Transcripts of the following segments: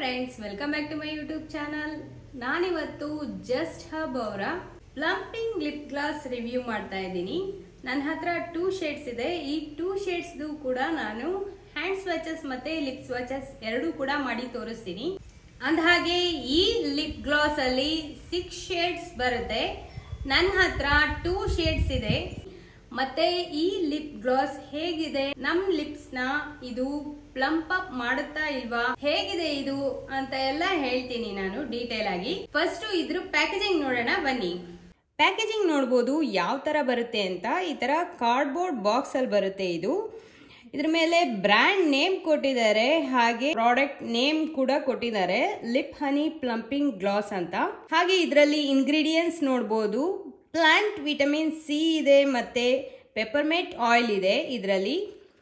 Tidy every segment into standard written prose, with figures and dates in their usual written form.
Friends, welcome back to my YouTube channel. ನಾನಿವತ್ತು just ಹಬ್ ಅವರ ಪ್ಲಂಪಿಂಗ್ ಲಿಪ್ ಗ್ಲಾಸ್ ರಿವ್ಯೂ ಮಾಡ್ತಾ ಇದ್ದೀನಿ. ನನ್ನ ಹತ್ರ 2 ಶೇಡ್ಸ್ ಇದೆ. ಈ 2 ಶೇಡ್ಸ್ದು ಕೂಡ ನಾನು ಹ್ಯಾಂಡ್ ಸ್ವಾಚಸ್ ಮತ್ತೆ ಲಿಪ್ ಸ್ವಾಚಸ್ ಎರಡೂ ಕೂಡ ಮಾಡಿ ತೋರಿಸ್ತೀನಿ. ಅಂದಹಾಗೆ ಈ ಲಿಪ್ ಗ್ಲಾಸ್ ಅಲ್ಲಿ 6 ಶೇಡ್ಸ್ ಬರುತ್ತೆ. ನನ್ನ ಹತ್ರ 2 ಶೇಡ್ಸ್ ಇದೆ. ಮತ್ತೆ ಈ ಲಿಪ್ ಗ್ಲಾಸ್ ಹೇಗಿದೆ, ನಮ್ ಲಿಪ್ಸ್ ನ ಇದು ಪ್ಲಂಪ್ ಅಪ್ ಮಾಡುತ್ತಾ ಇಲ್ವಾ, ಹೇಗಿದೆ ಇದು ಅಂತ ಎಲ್ಲ ಹೇಳ್ತೀನಿ ನಾನು ಡೀಟೇಲ್ ಆಗಿ. ಫಸ್ಟ್ ಇದ್ರ ಪ್ಯಾಕೇಜಿಂಗ್ ನೋಡೋಣ ಬನ್ನಿ. ಪ್ಯಾಕೇಜಿಂಗ್ ನೋಡ್ಬೋದು ಯಾವ ತರ ಬರುತ್ತೆ ಅಂತ. ಈ ತರ ಕಾರ್ಡ್ಬೋರ್ಡ್ ಬಾಕ್ಸ್ ಅಲ್ಲಿ ಬರುತ್ತೆ ಇದು. ಇದ್ರ ಮೇಲೆ ಬ್ರ್ಯಾಂಡ್ ನೇಮ್ ಕೊಟ್ಟಿದ್ದಾರೆ, ಹಾಗೆ ಪ್ರಾಡಕ್ಟ್ ನೇಮ್ ಕೂಡ ಕೊಟ್ಟಿದ್ದಾರೆ, ಲಿಪ್ ಹನಿ ಪ್ಲಂಪಿಂಗ್ ಗ್ಲಾಸ್ ಅಂತ. ಹಾಗೆ ಇದರಲ್ಲಿ ಇಂಗ್ರೀಡಿಯೆಂಟ್ಸ್ ನೋಡ್ಬೋದು. ಪ್ಲಾಂಟ್ ವಿಟಮಿನ್ ಸಿ ಇದೆ, ಮತ್ತೆ ಪೆಪರ್ಮೆಂಟ್ ಆಯಿಲ್ ಇದೆ ಇದರಲ್ಲಿ.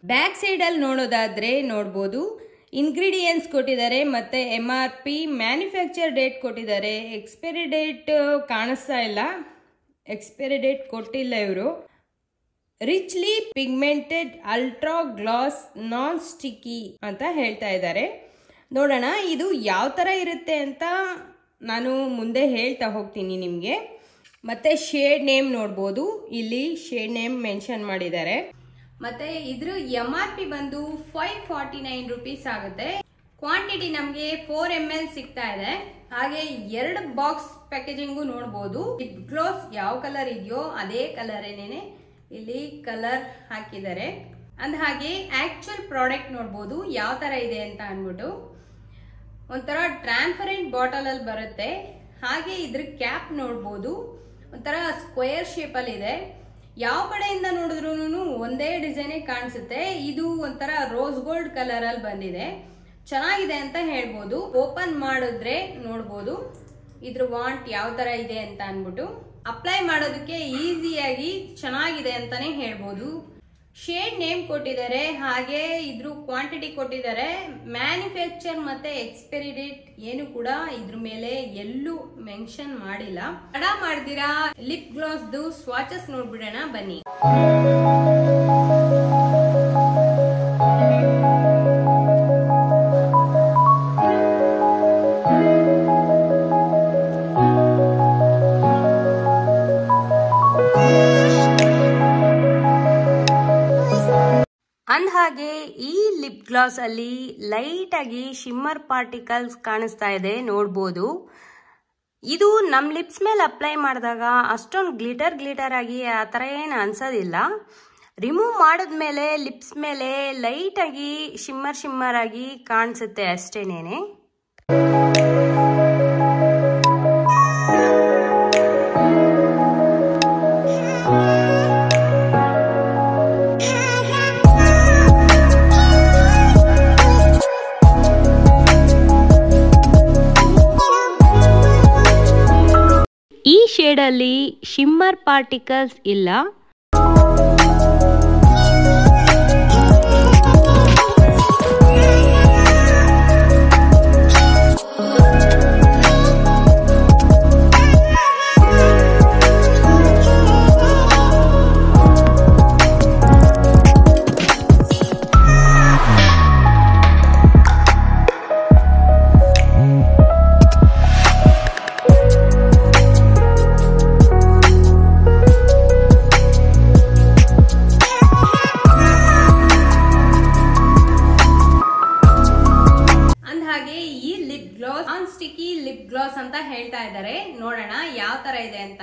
ಬ್ಯಾಕ್ ಸೈಡ್ ಅಲ್ಲಿ ನೋಡೋದಾದ್ರೆ ನೋಡ್ಬೋದು ಇಂಗ್ರೀಡಿಯೆಂಟ್ಸ್ ಕೊಟ್ಟಿದ್ದಾರೆ, ಮತ್ತೆ MRP ಮ್ಯಾನುಫ್ಯಾಕ್ಚರ್ ಡೇಟ್ ಕೊಟ್ಟಿದ್ದಾರೆ. ಎಕ್ಸ್ಪೈರಿ ಡೇಟ್ ಕಾಣಿಸ್ತಾ ಇಲ್ಲ, ಎಕ್ಸ್ಪೈರಿ ಡೇಟ್ ಕೊಟ್ಟಿಲ್ಲ ಇವರು. ರಿಚ್ಲಿ ಪಿಗ್ಮೆಂಟೆಡ್ ಅಲ್ಟ್ರಾ ಗ್ಲಾಸ್ ನಾನ್ ಸ್ಟಿಕ್ಕಿ ಅಂತ ಹೇಳ್ತಾ ಇದ್ದಾರೆ. ನೋಡೋಣ ಇದು ಯಾವ ತರ ಇರುತ್ತೆ ಅಂತ ನಾನು ಮುಂದೆ ಹೇಳ್ತಾ ಹೋಗ್ತೀನಿ ನಿಮ್ಗೆ. ಮತ್ತೆ ಶೇಡ್ ನೇಮ್ ನೋಡ್ಬೋದು, ಇಲ್ಲಿ ಶೇಡ್ ನೇಮ್ ಮೆನ್ಷನ್ ಮಾಡಿದ್ದಾರೆ. ಮತ್ತೆ ಇದ್ರ MRP ಬಂದು 549 ರುಪೀಸ್ ಆಗುತ್ತೆ. ಕ್ವಾಂಟಿಟಿ ನಮ್ಗೆ 4 ml ಸಿಗ್ತಾ ಇದೆ. ಹಾಗೆ 2 ಬಾಕ್ಸ್ ಪ್ಯಾಕೇಜಿಂಗು ನೋಡ್ಬೋದು. ಲಿಪ್ ಗ್ಲಾಸ್ ಯಾವ ಕಲರ್ ಇದೆಯೋ ಅದೇ ಕಲರ್ ಏನೇನೆ ಇಲ್ಲಿ ಕಲರ್ ಹಾಕಿದ್ದಾರೆ. ಅಂದ ಹಾಗೆ ಆಕ್ಚುಯಲ್ ಪ್ರಾಡಕ್ಟ್ ನೋಡ್ಬೋದು ಯಾವ ತರ ಇದೆ ಅಂತ ಅನ್ಬಿಟ್ಟು. ಒಂಥರ ಟ್ರಾನ್ಸ್ಪರೆಂಟ್ ಬಾಟಲ್ ಅಲ್ಲಿ ಬರುತ್ತೆ. ಹಾಗೆ ಇದ್ರ ಕ್ಯಾಪ್ ನೋಡ್ಬೋದು, ಒಂಥರ ಸ್ಕ್ವೇರ್ ಶೇಪ್ ಅಲ್ಲಿ ಇದೆ. ಯಾವ ಕಡೆಯಿಂದ ನೋಡಿದ್ರು ಒಂದೇ ಡಿಸೈನ್ ಕಾಣಿಸುತ್ತೆ. ಇದು ಒಂಥರ ರೋಸ್ ಗೋಲ್ಡ್ ಕಲರ್ ಅಲ್ಲಿ ಬಂದಿದೆ, ಚೆನ್ನಾಗಿದೆ ಅಂತ ಹೇಳ್ಬೋದು. ಓಪನ್ ಮಾಡಿದ್ರೆ ನೋಡ್ಬೋದು ಇದ್ರ ವಾಂಟ್ ಯಾವ ತರ ಇದೆ ಅಂತ ಅನ್ಬಿಟ್ಟು. ಅಪ್ಲೈ ಮಾಡೋದಕ್ಕೆ ಈಸಿಯಾಗಿ ಚೆನ್ನಾಗಿದೆ ಅಂತಾನೆ ಹೇಳ್ಬೋದು. ಶೇಡ್ ನೇಮ್ ಕೊಟ್ಟಿದ್ದಾರೆ, ಹಾಗೆ ಇದ್ರ ಕ್ವಾಂಟಿಟಿ ಕೊಟ್ಟಿದ್ದಾರೆ. ಮ್ಯಾನುಫ್ಯಾಕ್ಚರ್ ಮತ್ತೆ ಎಕ್ಸ್ಪೈರಿ ಡೇಟ್ ಏನು ಕೂಡ ಇದ್ರ ಮೇಲೆ ಎಲ್ಲೂ ಮೆನ್ಷನ್ ಮಾಡಿಲ್ಲ. ತಡ ಮಾಡ್ದಿರಾ ಲಿಪ್ ಗ್ಲಾಸ್ದು ಸ್ವಾಚಸ್ ನೋಡ್ಬಿಡೋಣ ಬನ್ನಿ. ಅಂದಹಾಗೆ ಈ ಲಿಪ್ ಗ್ಲಾಸ್ ಅಲ್ಲಿ ಲೈಟ್ ಆಗಿ ಶಿಮ್ಮರ್ ಪಾರ್ಟಿಕಲ್ಸ್ ಕಾಣಿಸ್ತಾ ಇದೆ ನೋಡ್ಬೋದು. ಇದು ನಮ್ ಲಿಪ್ಸ್ ಮೇಲೆ ಅಪ್ಲೈ ಮಾಡಿದಾಗ ಅಷ್ಟೊಂದು ಗ್ಲಿಟರ್ ಆಗಿ ಆ ತರ ಏನು ಅನ್ಸೋದಿಲ್ಲ. ರಿಮೂವ್ ಮಾಡಿದ್ಮೇಲೆ ಲಿಪ್ಸ್ ಮೇಲೆ ಲೈಟ್ ಆಗಿ ಶಿಮ್ಮರ್ ಆಗಿ ಕಾಣಿಸುತ್ತೆ ಅಷ್ಟೇನೇನೆ. ಈ ಶೇಡ್ ಅಲ್ಲಿ ಶಿಮ್ಮರ್ ಪಾರ್ಟಿಕಲ್ಸ್ ಇಲ್ಲ. ಸ್ಟಿಕ್ಕಿ ಲಿಪ್ ಗ್ಲಾಸ್ ಅಂತ ಹೇಳ್ತಾ ಇದ್ದಾರೆ. ನೋಡೋಣ ಯಾವ ತರ ಇದೆ ಅಂತ.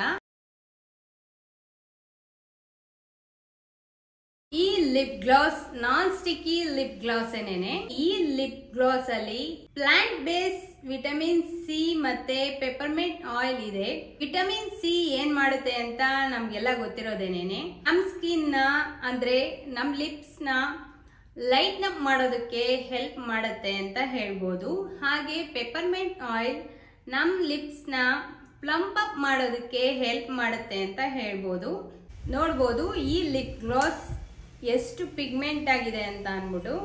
ಈ ಲಿಪ್ ಗ್ಲಾಸ್ ನಾನ್ ಸ್ಟಿಕ್ಕಿ ಲಿಪ್ ಗ್ಲಾಸ್ ಏನೇನೆ. ಈ ಲಿಪ್ ಗ್ಲಾಸ್ ಅಲ್ಲಿ ಪ್ಲಾಂಟ್ ಬೇಸ್ ವಿಟಮಿನ್ ಸಿ ಮತ್ತೆ ಪೆಪರ್ಮೆಂಟ್ ಆಯಿಲ್ ಇದೆ. ವಿಟಮಿನ್ ಸಿ ಏನ್ ಮಾಡುತ್ತೆ ಅಂತ ನಮ್ಗೆಲ್ಲ ಗೊತ್ತಿರೋದೇನೇನೆ. ನಮ್ ಸ್ಕಿನ್ ನ ಅಂದ್ರೆ ನಮ್ ಲಿಪ್ಸ್ ನ ಲೈಟ್ನ್ ಅಪ್ ಮಾಡೋದಕ್ಕೆ ಹೆಲ್ಪ್ ಮಾಡುತ್ತೆ ಅಂತ ಹೇಳ್ಬೋದು. ಹಾಗೆ ಪೆಪರ್ಮೆಂಟ್ ಆಯಿಲ್ ನಮ್ ಲಿಪ್ಸ್ ನ ಪ್ಲಂಪ್ ಅಪ್ ಮಾಡೋದಕ್ಕೆ ಹೆಲ್ಪ್ ಮಾಡುತ್ತೆ ಅಂತ ಹೇಳ್ಬೋದು. ನೋಡ್ಬೋದು ಈ ಲಿಪ್ ಗ್ಲಾಸ್ ಎಷ್ಟು ಪಿಗ್ಮೆಂಟ್ ಆಗಿದೆ ಅಂತ ಅನ್ಬಿಟ್ಟು.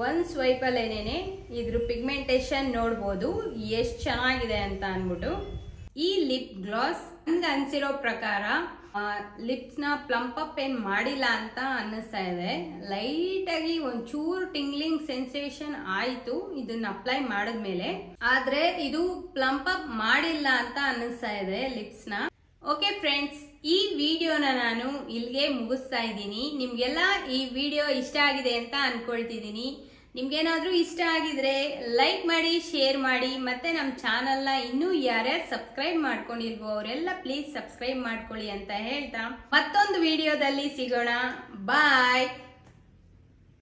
ಒಂದ್ ಸ್ವೈಪ್ ಅಲ್ಲಿ ಏನೇನೆ ಇದ್ರ ಪಿಗ್ಮೆಂಟೇಶನ್ ನೋಡ್ಬೋದು ಎಷ್ಟು ಚೆನ್ನಾಗಿದೆ ಅಂತ ಅನ್ಬಿಟ್ಟು. ಈ ಲಿಪ್ ಗ್ಲಾಸ್ ನನ್ಗೆ ಅನ್ಸಿರೋ ಪ್ರಕಾರ ಲಿಪ್ಸ್ ನ ಪ್ಲಂಪ್ ಅಪ್ ಏನ್ ಮಾಡಿಲ್ಲ ಅಂತ ಅನ್ನಿಸ್ತಾ ಇದೆ. ಲೈಟ್ ಆಗಿ ಒಂಚೂರು ಟಿಂಗ್ಲಿಂಗ್ ಸೆನ್ಸೇಷನ್ ಆಯ್ತು ಇದನ್ನ ಅಪ್ಲೈ ಮಾಡಿದ್ಮೇಲೆ, ಆದ್ರೆ ಇದು ಪ್ಲಂಪ್ ಅಪ್ ಮಾಡಿಲ್ಲ ಅಂತ ಅನ್ನಿಸ್ತಾ ಇದೆ ಲಿಪ್ಸ್ ನ. ಓಕೆ ಫ್ರೆಂಡ್ಸ್, ಈ ವಿಡಿಯೋನ ನಾನು ಇಲ್ಲಿಗೆ ಮುಗಿಸ್ತಾ ಇದ್ದೀನಿ. ನಿಮ್ಗೆಲ್ಲ ಈ ವಿಡಿಯೋ ಇಷ್ಟ ಆಗಿದೆ ಅಂತ ಅನ್ಕೊಳ್ತಿದ್ದೀನಿ. ನಿಮ್ಗೇನಾದ್ರೂ ಇಷ್ಟ ಆಗಿದ್ರೆ ಲೈಕ್ ಮಾಡಿ, ಶೇರ್ ಮಾಡಿ, ಮತ್ತೆ ನಮ್ಮ ಚಾನಲ್ನ ಇನ್ನೂ ಯಾರ್ಯಾರು ಸಬ್ಸ್ಕ್ರೈಬ್ ಮಾಡ್ಕೊಂಡಿಲ್ವೋ ಅವರೆಲ್ಲ ಪ್ಲೀಸ್ ಸಬ್ಸ್ಕ್ರೈಬ್ ಮಾಡ್ಕೊಳ್ಳಿ ಅಂತ ಹೇಳ್ತಾ ಮತ್ತೊಂದು ವಿಡಿಯೋದಲ್ಲಿ ಸಿಗೋಣ. ಬಾಯ್.